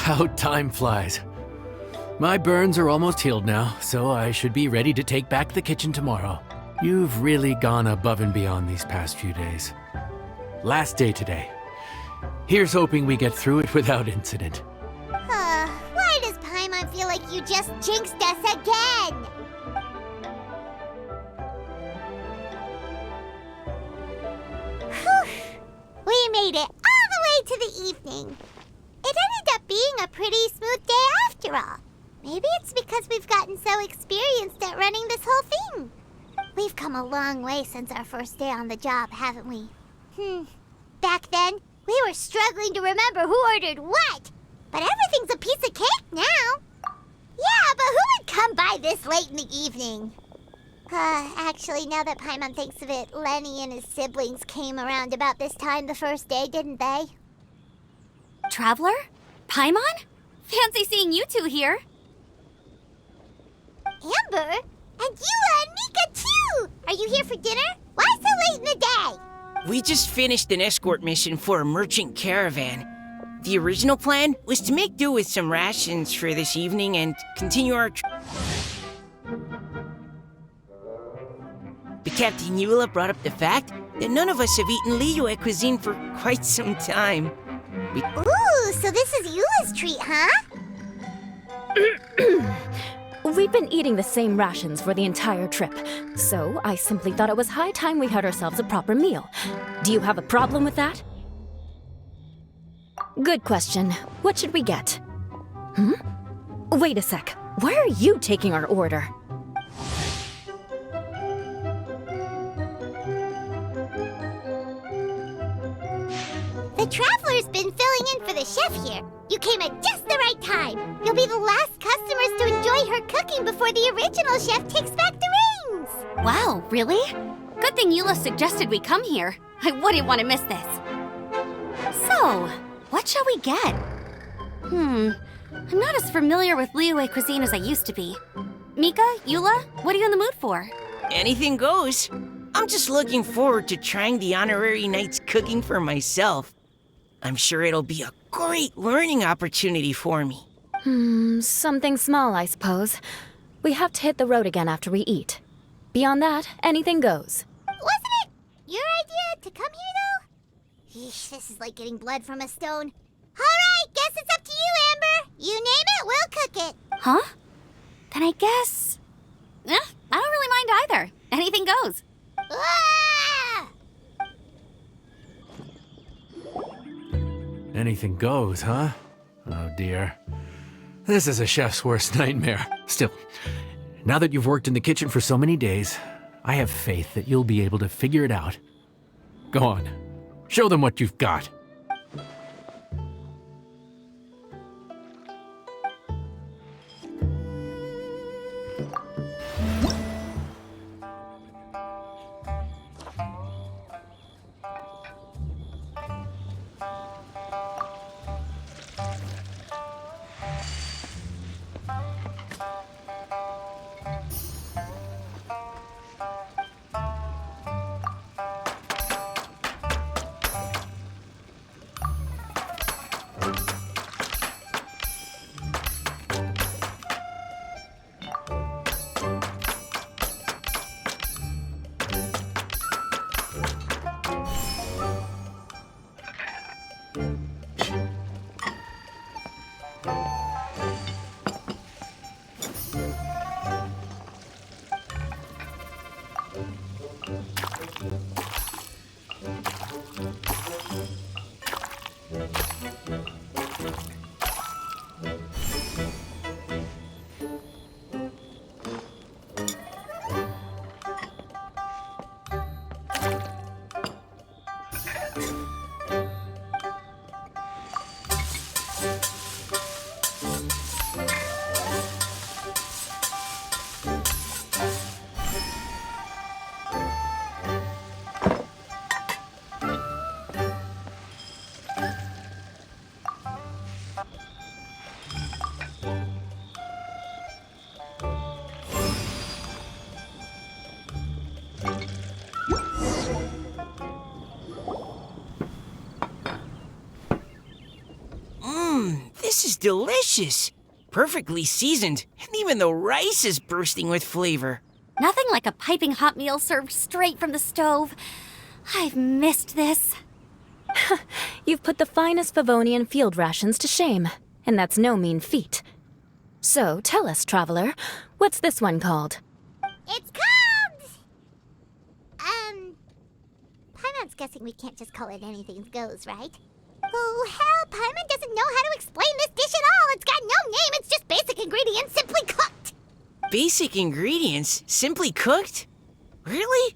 How time flies. My burns are almost healed now, so I should be ready to take back the kitchen tomorrow. You've really gone above and beyond these past few days. Last day today. Here's hoping we get through it without incident. Why does Paimon feel like you just jinxed us again? Whew. We made it all the way to the evening. It ended up being a pretty smooth day after all. Maybe it's because we've gotten so experienced at running this whole thing. We've come a long way since our first day on the job, haven't we? Back then, we were struggling to remember who ordered what. But everything's a piece of cake now. Yeah, but who would come by this late in the evening? Actually, now that Paimon thinks of it, Lenny and his siblings came around about this time the first day, didn't they? Traveler? Paimon? Fancy seeing you two here. Amber? And Eula and Mika too! Are you here for dinner? Why so late in the day? We just finished an escort mission for a merchant caravan. The original plan was to make do with some rations for this evening and continue our But Captain Eula brought up the fact that none of us have eaten Liyue cuisine for quite some time. Ooh, so this is Eula's treat, huh? We've been eating the same rations for the entire trip, so I simply thought it was high time we had ourselves a proper meal. Do you have a problem with that? Good question. What should we get? Wait a sec. Why are you taking our order? The Traveler's been filling in for the chef here. You came at just the right time. You'll be the last customers to enjoy her cooking before the original chef takes back the reins. Wow, really? Good thing Eula suggested we come here. I wouldn't want to miss this. So, what shall we get? I'm not as familiar with Liyue cuisine as I used to be. Mika, Eula, what are you in the mood for? Anything goes. I'm just looking forward to trying the honorary knight's cooking for myself. I'm sure it'll be a great learning opportunity for me. Something small, I suppose. We have to hit the road again after we eat. Beyond that, anything goes. Wasn't it your idea to come here, though? Eesh, this is like getting blood from a stone. All right, guess it's up to you, Amber. You name it, we'll cook it. Huh? Then I guess... I don't really mind either. Anything goes. Ah! Anything goes, huh? Oh dear. This is a chef's worst nightmare. Still, now that you've worked in the kitchen for so many days, I have faith that you'll be able to figure it out. Go on. Show them what you've got. This is delicious. Perfectly seasoned, and even the rice is bursting with flavor. Nothing like a piping hot meal served straight from the stove. I've missed this. You've put the finest Favonian field rations to shame, and that's no mean feat. So, tell us, traveler, what's this one called? It's called... Paimon's guessing we can't just call it anything goes, right? Oh, hell, Paimon doesn't know how to explain this dish at all. It's got no name, it's just basic ingredients simply cooked. Basic ingredients? Simply cooked? Really?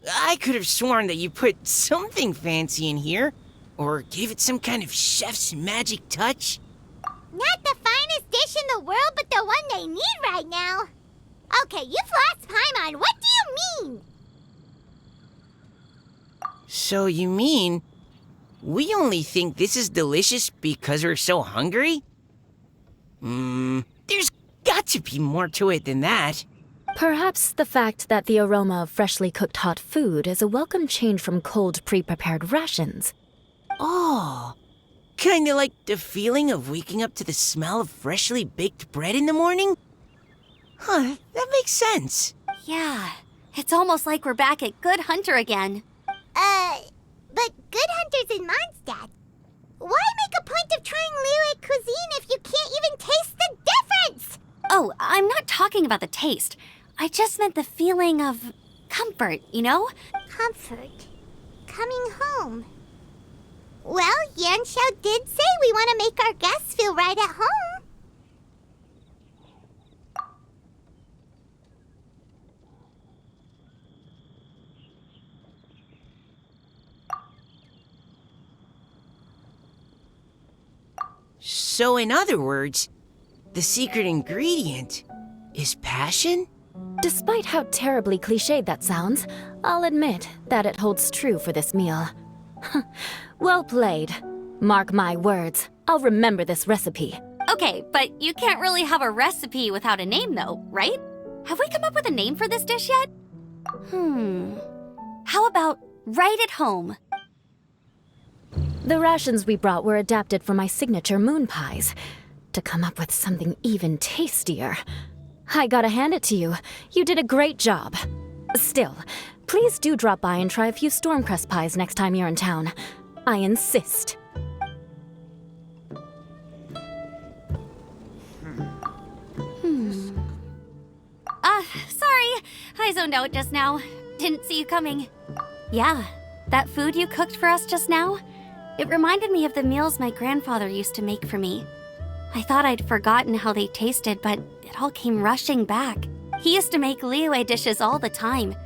I could have sworn that you put something fancy in here, or gave it some kind of chef's magic touch. Not the finest dish in the world, but the one they need right now. Okay, you've lost Paimon. What do you mean? So you mean we only think this is delicious because we're so hungry? There's got to be more to it than that. Perhaps the fact that the aroma of freshly cooked hot food is a welcome change from cold, pre-prepared rations. Oh, kinda like the feeling of waking up to the smell of freshly baked bread in the morning? Huh, that makes sense. Yeah, it's almost like we're back at Good Hunter again. But Good Hunter's in Mondstadt. Why make a point of trying Liyue cuisine if you can't even taste the difference? Oh, I'm not talking about the taste. I just meant the feeling of comfort, you know? Comfort. Coming home. Well, Yanxiao did say we want to make our guests feel right at home. So in other words, the secret ingredient is passion? Despite how terribly cliched that sounds, I'll admit that it holds true for this meal. Well played. Mark my words, I'll remember this recipe. Okay, but you can't really have a recipe without a name though, right? Have we come up with a name for this dish yet? How about Right at Home? The rations we brought were adapted for my signature moon pies. To come up with something even tastier. I gotta hand it to you. You did a great job. Still, please do drop by and try a few Stormcrest pies next time you're in town. I insist. Sorry. I zoned out just now. Didn't see you coming. Yeah, that food you cooked for us just now, it reminded me of the meals my grandfather used to make for me. I thought I'd forgotten how they tasted, but it all came rushing back. He used to make Liyue dishes all the time.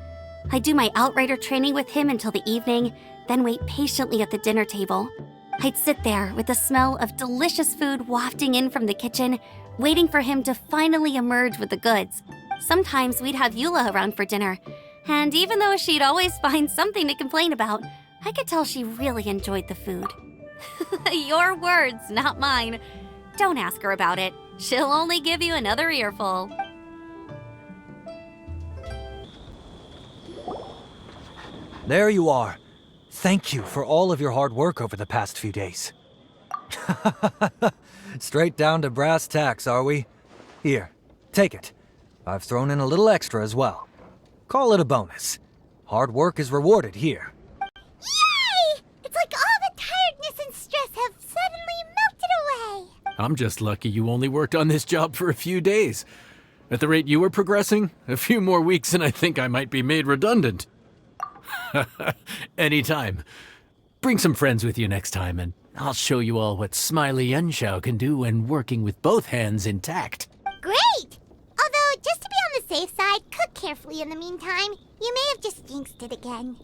I'd do my outrider training with him until the evening, then wait patiently at the dinner table. I'd sit there with the smell of delicious food wafting in from the kitchen, waiting for him to finally emerge with the goods. Sometimes we'd have Eula around for dinner, and even though she'd always find something to complain about, I could tell she really enjoyed the food. Your words, not mine. Don't ask her about it. She'll only give you another earful. There you are. Thank you for all of your hard work over the past few days. Straight down to brass tacks, are we? Here, take it. I've thrown in a little extra as well. Call it a bonus. Hard work is rewarded here. Yay! It's like all the tiredness and stress have suddenly melted away. I'm just lucky you only worked on this job for a few days. At the rate you were progressing, a few more weeks and I think I might be made redundant. Anytime. Bring some friends with you next time and I'll show you all what Smiley Yanxiao can do when working with both hands intact. Great! Although, just to be on the safe side, cook carefully in the meantime. You may have just jinxed it again.